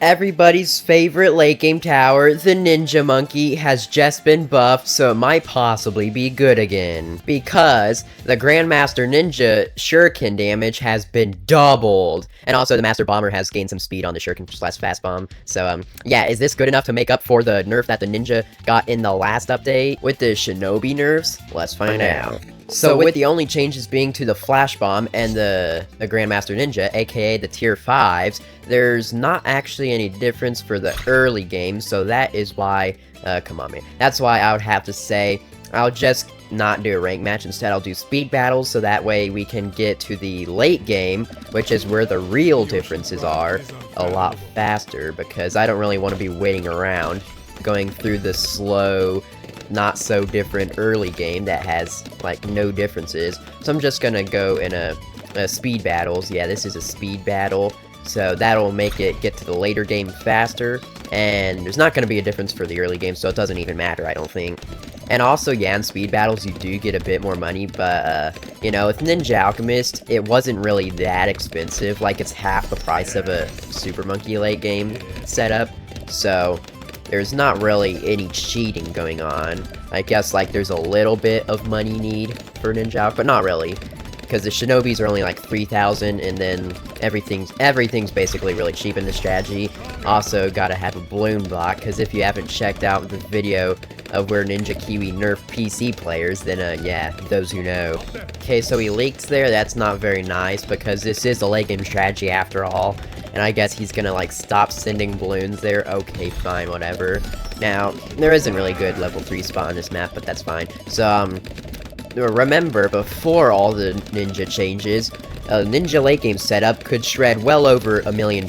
Everybody's favorite late game tower, the Ninja Monkey, has just been buffed, so it might possibly be good again. Because the Grandmaster Ninja Shuriken damage has been doubled. And also the Master Bomber has gained some speed on the Shuriken/Fast Bomb. So, yeah, is this good enough to make up for the nerf that the Ninja got in the last update? With the Shinobi nerfs? Let's find out. So with the only changes being to the Flash Bomb and the Grandmaster Ninja, aka the tier 5s, there's not actually any difference for the early game, so that is why, come on man, that's why I would have to say, I'll just not do a rank match, instead I'll do speed battles, so that way we can get to the late game, which is where the real differences are, a lot faster, because I don't really want to be waiting around, going through the slow, not so different early game that has like no differences. So I'm just gonna go in a speed battles. Yeah, this is a speed battle, so that'll make it get to the later game faster, and there's not gonna be a difference for the early game, so it doesn't even matter, I don't think. And also, yeah, in speed battles you do get a bit more money, but you know, with Ninja Alchemist it wasn't really that expensive. Like, it's half the price of a Super Monkey late game setup, so there's not really any cheating going on. I guess, like, there's a little bit of money need for Ninja, but not really. Because the Shinobis are only like 3,000, and then everything's basically really cheap in this strategy. Also, gotta have a balloon block, because if you haven't checked out the video of where Ninja Kiwi nerfed PC players, then yeah, those who know. Okay, so he leaked there, that's not very nice, because this is a late game strategy after all. And I guess he's gonna, like, stop sending balloons there. Okay, fine, whatever. Now, there isn't really good level 3 spot on this map, but that's fine. So, remember, before all the Ninja changes, a Ninja late game setup could shred well over $1 million.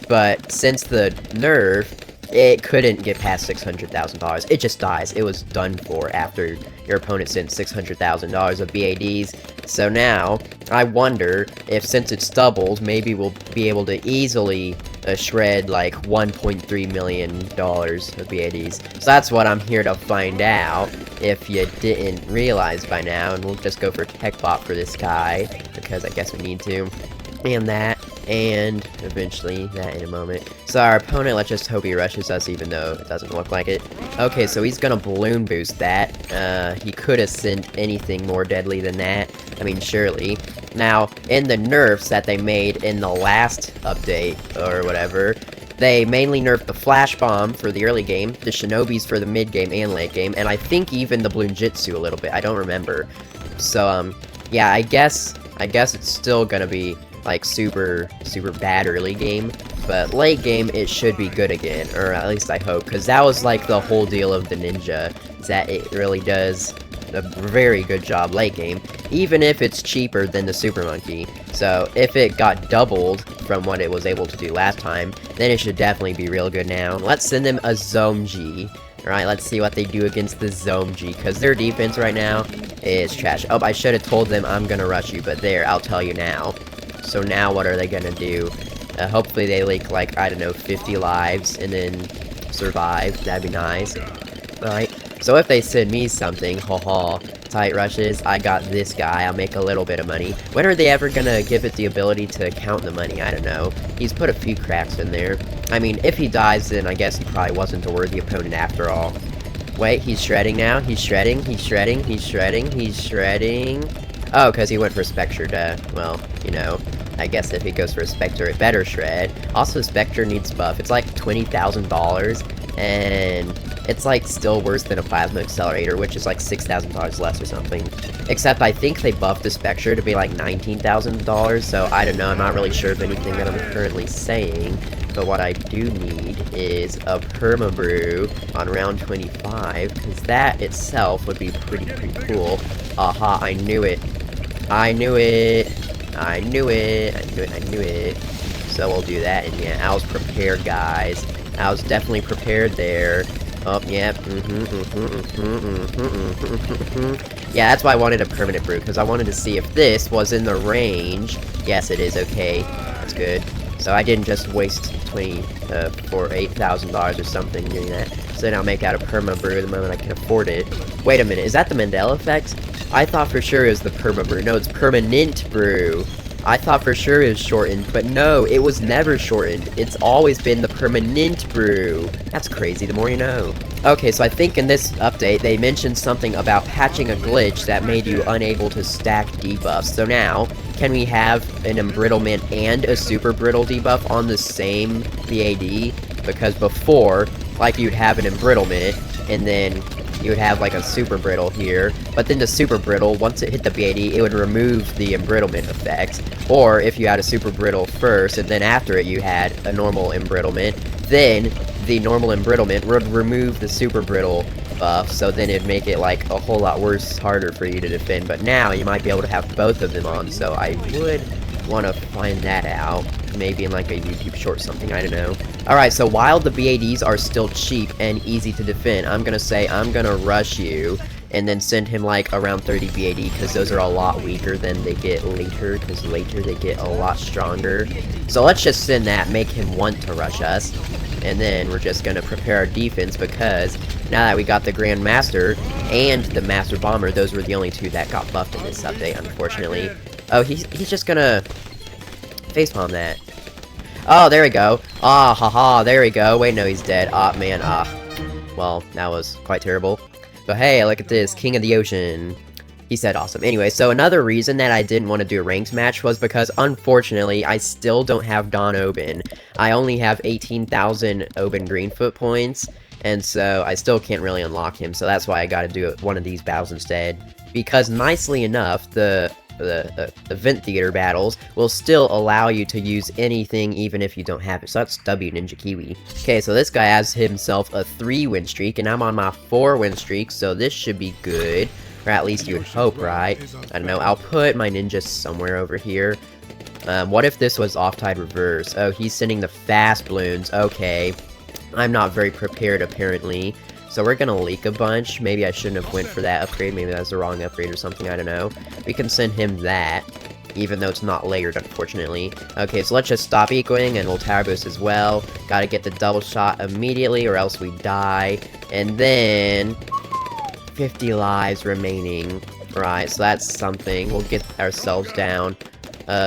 But since the nerf, it couldn't get past $600,000. It just dies. It was done for after your opponent sent $600,000 of BADs. So now, I wonder if, since it's doubled, maybe we'll be able to easily shred like $1.3 million of BADs. So that's what I'm here to find out, if you didn't realize by now. And we'll just go for Tech Bot for this guy, because I guess we need to. And that, and eventually that in a moment. So our opponent, let's just hope he rushes us, even though it doesn't look like it. Okay, so he's gonna balloon boost that. He could have sent anything more deadly than that. I mean, surely. Now, in the nerfs that they made in the last update, or whatever, they mainly nerfed the Flash Bomb for the early game, the Shinobis for the mid game and late game, and I think even the Bloon Jitsu a little bit. I don't remember. So, yeah, I guess it's still gonna be like super bad early game, but late game it should be good again, or at least I hope, because that was like the whole deal of the Ninja, is that it really does a very good job late game, even if it's cheaper than the Super Monkey. So if it got doubled from what it was able to do last time, then it should definitely be real good now. Let's send them a Zomji. Alright, let's see what they do against the Zomji, because their defense right now is trash. Oh, I should have told them I'm gonna rush you, but there, I'll tell you now. So now what are they gonna do? Hopefully they leak, like, I don't know, 50 lives and then survive. That'd be nice. Alright, so if they send me something, haha, tight rushes, I got this guy, I'll make a little bit of money. When are they ever gonna give it the ability to count the money? I don't know. He's put a few cracks in there. I mean, if he dies, then I guess he probably wasn't a worthy opponent after all. Wait, he's shredding now. He's shredding. Oh, because he went for Spectre, well, you know, I guess if he goes for a Spectre, it better shred. Also, Spectre needs buff. It's like $20,000, and it's like still worse than a Plasma Accelerator, which is like $6,000 less or something. Except I think they buffed the Spectre to be like $19,000, so I don't know, I'm not really sure of anything that I'm currently saying. But what I do need is a Perma-Brew on round 25, because that itself would be pretty cool. Aha, I knew it. So we'll do that, and yeah, I was prepared, guys. I was definitely prepared there. Oh, yeah, Yeah, that's why I wanted a permanent brew, because I wanted to see if this was in the range. Yes, it is, okay. That's good. So I didn't just waste for $8,000 or something doing that. So then I'll make out a perma brew the moment I can afford it. Wait a minute, is that the Mandela effect? I thought for sure it was the perma brew. No, it's permanent brew. I thought for sure it was shortened, but no, it was never shortened. It's always been the permanent brew. That's crazy, the more you know. Okay, so I think in this update, they mentioned something about patching a glitch that made you unable to stack debuffs. So now, can we have an embrittlement and a super brittle debuff on the same BAD? Because before, like, you'd have an embrittlement, and then you would have like a super brittle here, but then the super brittle, once it hit the BAD, it would remove the embrittlement effect. Or if you had a super brittle first, and then after it you had a normal embrittlement, then the normal embrittlement would remove the super brittle buff, so then it'd make it like a whole lot worse, harder for you to defend. But now you might be able to have both of them on, so I would want to find that out. Maybe in like a YouTube short or something, I don't know. Alright, so while the BADs are still cheap and easy to defend, I'm gonna say I'm gonna rush you and then send him like around 30 BAD, because those are a lot weaker than they get later, because later they get a lot stronger. So let's just send that, make him want to rush us, and then we're just gonna prepare our defense, because now that we got the Grand Master and the Master Bomber, those were the only two that got buffed in this update, unfortunately. Oh, he's just gonna facepalm that. Oh, there we go. Ah, haha, there we go. Wait, no, he's dead. Ah, man, well, that was quite terrible. But hey, look at this, King of the Ocean. He said awesome. Anyway, so another reason that I didn't want to do a ranked match was because, unfortunately, I still don't have Don Oben. I only have 18,000 Oben Greenfoot points, and so I still can't really unlock him, so that's why I gotta do one of these battles instead. Because, nicely enough, the event theater battles will still allow you to use anything even if you don't have it. So that's W Ninja Kiwi. Okay, so this guy has himself a 3-win streak, and I'm on my 4-win streak, so this should be good. Or at least you would hope, right? I don't know, I'll put my ninja somewhere over here. What if this was off-tide reverse? Oh, he's sending the fast balloons. Okay. I'm not very prepared, apparently. So we're gonna leak a bunch. Maybe I shouldn't have went for that upgrade. Maybe that's the wrong upgrade or something. I don't know. We can send him that, even though it's not layered, unfortunately. Okay, so let's just stop ecoing, and we'll tower boost as well. Gotta get the double shot immediately, or else we die. And then 50 lives remaining. Right, so that's something. We'll get ourselves down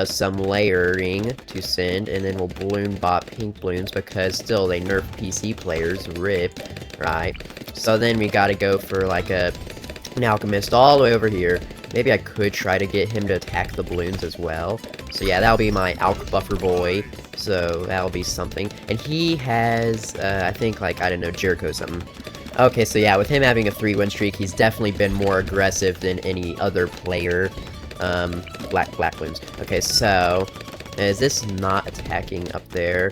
some layering to send, and then we'll balloon bot pink balloons, because still they nerf PC players. RIP. Right, so then we gotta go for like an alchemist all the way over here. Maybe I could try to get him to attack the balloons as well. So yeah, that'll be my alch buffer boy. So that'll be something. And he has, I think, like, I don't know, Jericho or something. Okay, so yeah, with him having a 3-win streak, he's definitely been more aggressive than any other player. Black balloons. Okay, so is this not attacking up there?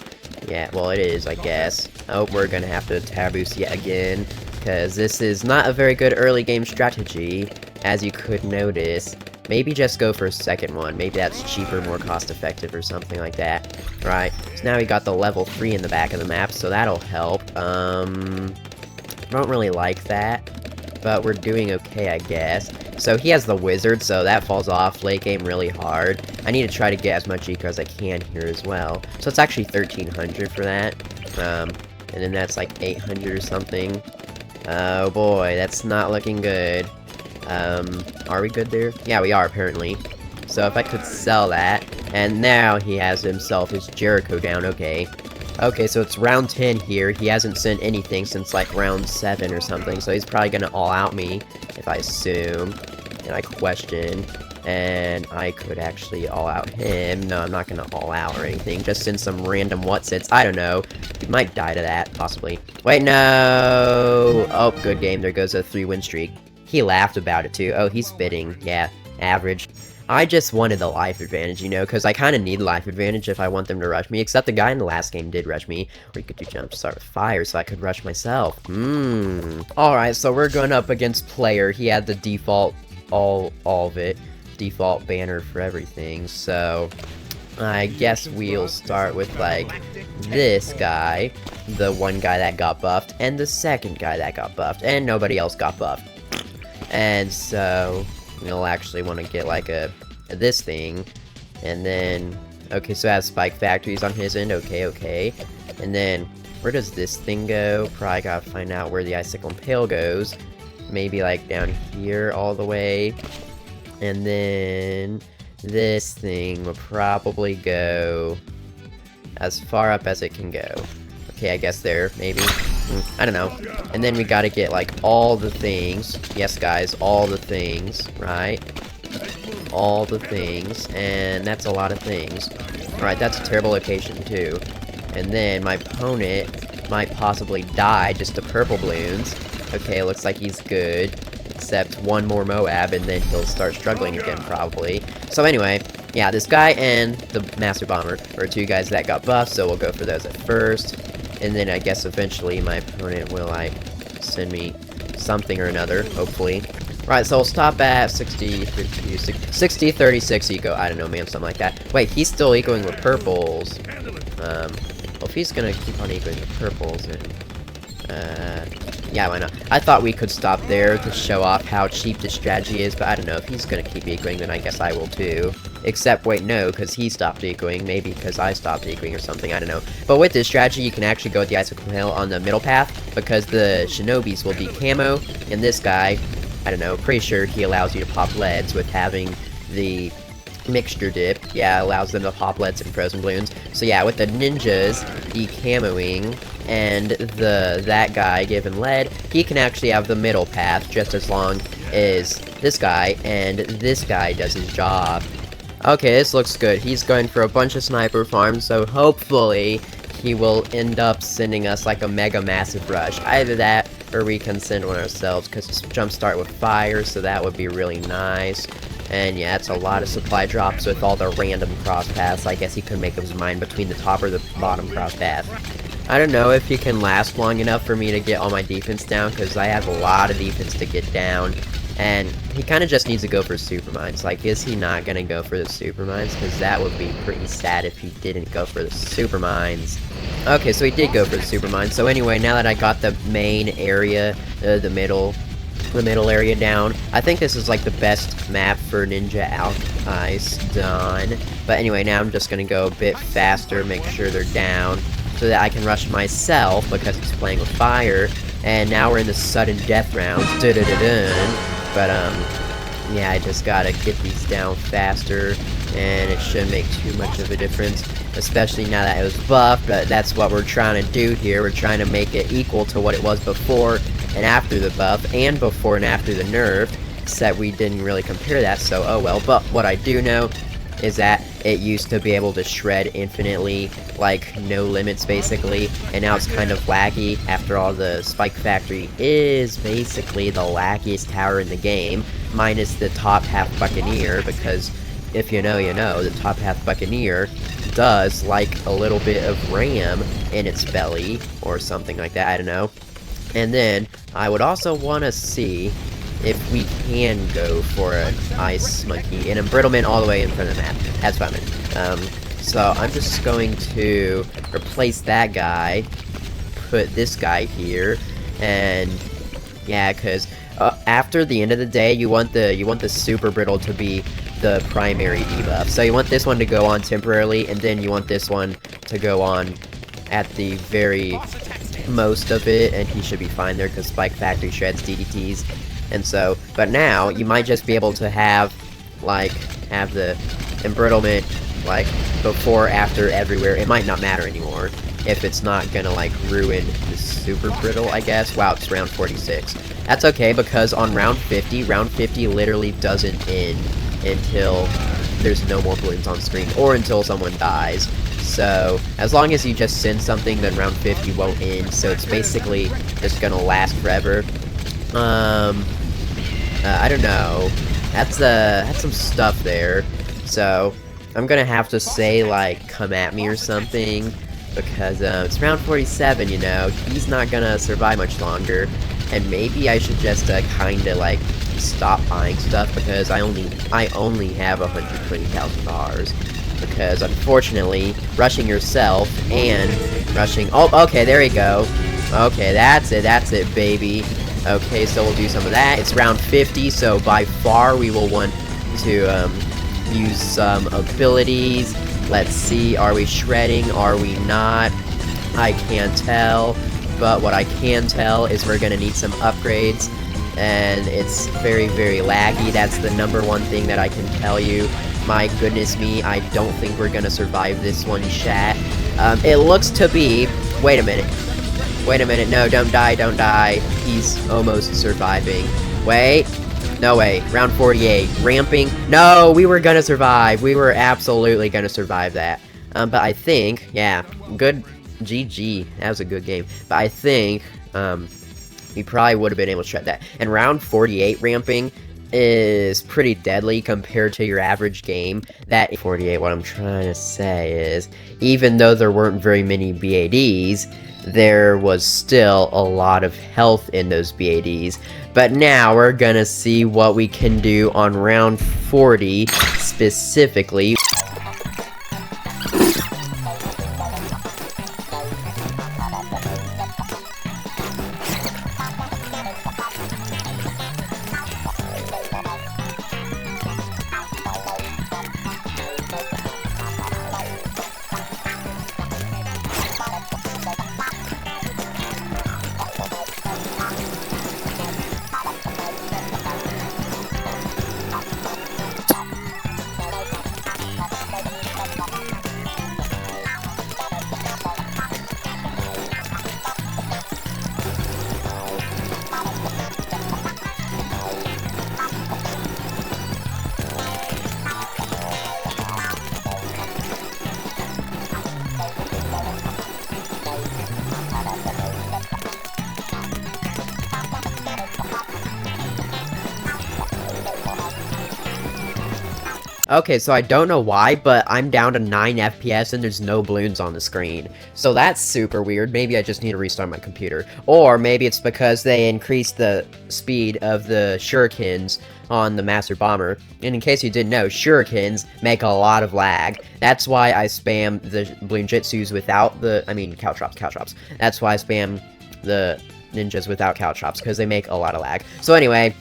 Yeah, well, it is, I guess. Oh, we're gonna have to tab boost yet again, because this is not a very good early game strategy, as you could notice. Maybe just go for a second one. Maybe that's cheaper, more cost effective, or something like that. Right, so now we got the level 3 in the back of the map, so that'll help. I don't really like that, but we're doing okay, I guess. So he has the wizard, so that falls off late game really hard. I need to try to get as much eco as I can here as well. So it's actually 1,300 for that. And then that's like 800 or something. Oh boy, that's not looking good. Are we good there? Yeah, we are, apparently. So if I could sell that, and now he has himself his Jericho down, okay. Okay, so it's round 10 here. He hasn't sent anything since like round 7 or something, so he's probably gonna all-out me, if I assume, and I question, and I could actually all-out him. No, I'm not gonna all-out or anything, just send some random whatsits. I don't know. He might die to that, possibly. Wait, no! Oh, good game. There goes a 3-win streak. He laughed about it, too. Oh, he's spitting. Yeah, average. I just wanted the life advantage, you know, because I kind of need life advantage if I want them to rush me, except the guy in the last game did rush me, or he could do jump start with fire, so I could rush myself. Alright, so we're going up against player. He had the default, all of it, default banner for everything, so I guess we'll start with, like, this guy, the one guy that got buffed, and the second guy that got buffed, and nobody else got buffed. And so you'll actually want to get like this thing, and then okay, so it has spike factories on his end. Okay, and then where does this thing go? Probably gotta find out where the icicle impale goes. Maybe like down here all the way, and then this thing will probably go as far up as it can go. Okay, I guess there, maybe. I don't know. And then we gotta get, like, all the things. Yes, guys, all the things, right? All the things, and that's a lot of things. Alright, that's a terrible location, too. And then my opponent might possibly die just to purple balloons. Okay, looks like he's good. Except one more Moab, and then he'll start struggling again, probably. So anyway, yeah, this guy and the Master Bomber are two guys that got buffed, so we'll go for those at first. And then I guess eventually my opponent will, like, send me something or another, hopefully. Right, so we'll stop at 60, 36 eco. I don't know, man, something like that. Wait, he's still ecoing with purples. Well, if he's gonna keep on ecoing with purples, then, yeah, why not? I thought we could stop there to show off how cheap this strategy is, but I don't know. If he's gonna keep ecoing, then I guess I will too. Except, wait, no, because he stopped ecoing. Maybe because I stopped ecoing or something, I don't know. But with this strategy, you can actually go with the Icicle Hill on the middle path, because the Shinobis will be camo, and this guy, I don't know, pretty sure he allows you to pop leads with having the mixture dip. Yeah, allows them to pop leads and frozen balloons. So yeah, with the ninjas decamoing and that guy given lead, he can actually have the middle path just as long as this guy, and this guy does his job. Okay, this looks good. He's going for a bunch of sniper farms, so hopefully he will end up sending us like a mega massive rush. Either that, or we can send one ourselves, because it's jumpstart with fire, so that would be really nice. And yeah, it's a lot of supply drops with all the random cross paths. I guess he could make up his mind between the top or the bottom cross path. I don't know if he can last long enough for me to get all my defense down, because I have a lot of defense to get down. And he kind of just needs to go for super mines. Like, is he not going to go for the super mines? Because that would be pretty sad if he didn't go for the super mines. Okay, so he did go for the super mines. So anyway, now that I got the main area, the middle area down, I think this is like the best map for Ninja Allies done. But anyway, now I'm just going to go a bit faster, make sure they're down, so that I can rush myself, because it's playing with fire. And now we're in the sudden death round. But, yeah, I just gotta get these down faster, and it shouldn't make too much of a difference, especially now that it was buffed. But that's what we're trying to do here. We're trying to make it equal to what it was before and after the buff, and before and after the nerf, except we didn't really compare that, so oh well. But what I do know is that it used to be able to shred infinitely, like no limits basically, and now it's kind of laggy. After all, the Spike Factory is basically the laggiest tower in the game, minus the top half Buccaneer, because if you know, you know, the top half Buccaneer does like a little bit of RAM in its belly, or something like that, I don't know. And then, I would also want to see if we can go for an Ice Monkey, and Embrittlement all the way in front of the map. That's fine. So I'm just going to replace that guy, put this guy here, and yeah, because after the end of the day, you want the Super Brittle to be the primary debuff. So you want this one to go on temporarily, and then you want this one to go on at the very most of it, and he should be fine there, because Spike Factory shreds DDTs. And so, but now, you might just be able to have the embrittlement, like, before, after, everywhere. It might not matter anymore, if it's not gonna, like, ruin the super brittle, I guess. Wow, it's round 46. That's okay, because on round 50 literally doesn't end until there's no more balloons on screen, or until someone dies. So, as long as you just send something, then round 50 won't end, so it's basically just gonna last forever. I don't know. That's some stuff there. So, I'm gonna have to say, like, come at me or something, because, it's round 47, you know, he's not gonna survive much longer, and maybe I should just, kinda, like, stop buying stuff, because I only have $120,000, because, unfortunately, rushing yourself and rushing— oh, okay, there you go. Okay, that's it, baby. Okay, so we'll do some of that. It's round 50, so by far we will want to use some abilities. Let's see, are we shredding? Are we not? I can't tell, but what I can tell is we're gonna need some upgrades, and it's very, very laggy. That's the number one thing that I can tell you. My goodness me, I don't think we're gonna survive this one, chat. It looks to be... Wait a minute. Wait a minute. No, don't die, don't die. He's almost surviving. Wait. No way. Round 48. Ramping. No, we were gonna survive. We were absolutely gonna survive that. But I think... Yeah. Good... GG. That was a good game. But I think... we probably would have been able to shred that. And round 48 ramping is pretty deadly compared to your average game. That 48, what I'm trying to say is, even though there weren't very many BADs, there was still a lot of health in those BADs. But now we're gonna see what we can do on round 40 specifically. Okay, so I don't know why, but I'm down to 9 FPS and there's no balloons on the screen. So that's super weird. Maybe I just need to restart my computer. Or maybe it's because they increased the speed of the shurikens on the Master Bomber. And in case you didn't know, shurikens make a lot of lag. That's why I spam the balloon jitsus without the... I mean, caltrops. That's why I spam the ninjas without caltrops, because they make a lot of lag. So anyway...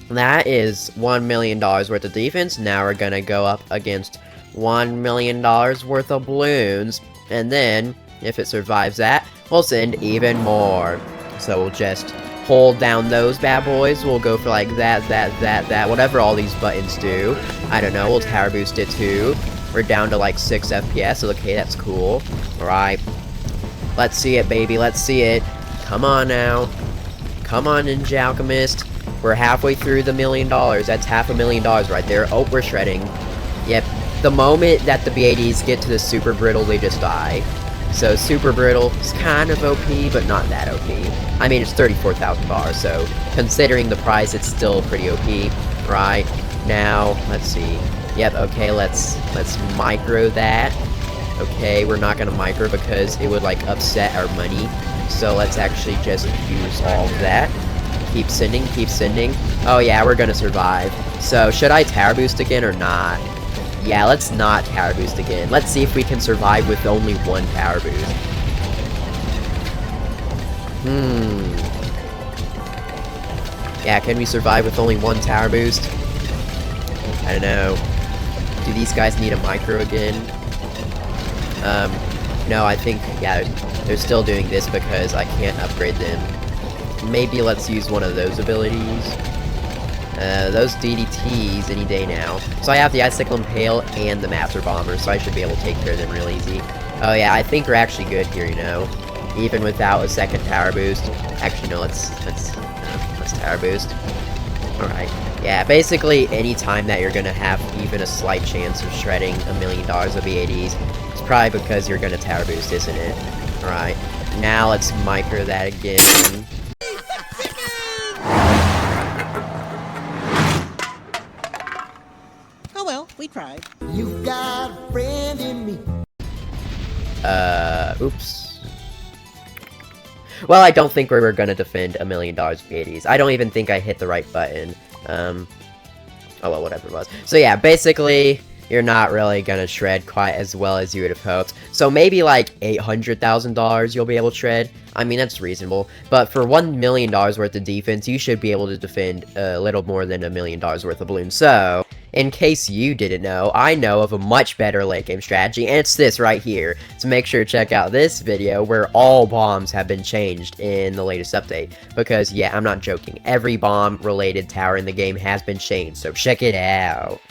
That is $1 million worth of defense. Now we're gonna go up against $1 million worth of balloons. And then, if it survives that, we'll send even more. So we'll just hold down those bad boys. We'll go for like that, whatever all these buttons do. I don't know, we'll tower boost it too. We're down to like 6 FPS. Okay, that's cool. Alright. Let's see it, baby. Let's see it. Come on now. Come on, Ninja Alchemist. We're halfway through the $1 million. That's $500,000 right there. Oh, we're shredding. Yep. The moment that the BADs get to the super brittle, they just die. So super brittle is kind of OP, but not that OP. I mean, it's 34,000 bars, so considering the price, it's still pretty OP. Right. Now, let's see. Yep, okay, let's micro that. Okay, we're not gonna micro because it would, like, upset our money. So let's actually just use all of that. Keep sending, keep sending. Oh yeah, we're gonna survive. So, should I tower boost again or not? Yeah, let's not tower boost again. Let's see if we can survive with only one tower boost. Yeah, can we survive with only one tower boost? I don't know. Do these guys need a micro again? No, I think, yeah, they're still doing this because I can't upgrade them. Maybe let's use one of those abilities. Those DDTs any day now. So I have the Icicle Impale and the Master Bomber, so I should be able to take care of them real easy. Oh yeah, I think we're actually good here, you know. Even without a second tower boost. Actually, no, let's tower boost. Alright. Yeah, basically, any time that you're gonna have even a slight chance of shredding $1 million of BADs, it's probably because you're gonna tower boost, isn't it? Alright. Now let's micro that again. Oh well, we tried. You've got a friend in me. Oops. Well, I don't think we were gonna defend $1 million BADs. I don't even think I hit the right button. Oh well, whatever it was. So yeah, basically, you're not really gonna shred quite as well as you would have hoped. So maybe like $800,000 you'll be able to shred. I mean, that's reasonable. But for $1 million worth of defense, you should be able to defend a little more than $1 million worth of balloons. So, in case you didn't know, I know of a much better late game strategy, and it's this right here. So make sure to check out this video where all bombs have been changed in the latest update. Because, yeah, I'm not joking. Every bomb-related tower in the game has been changed, so check it out.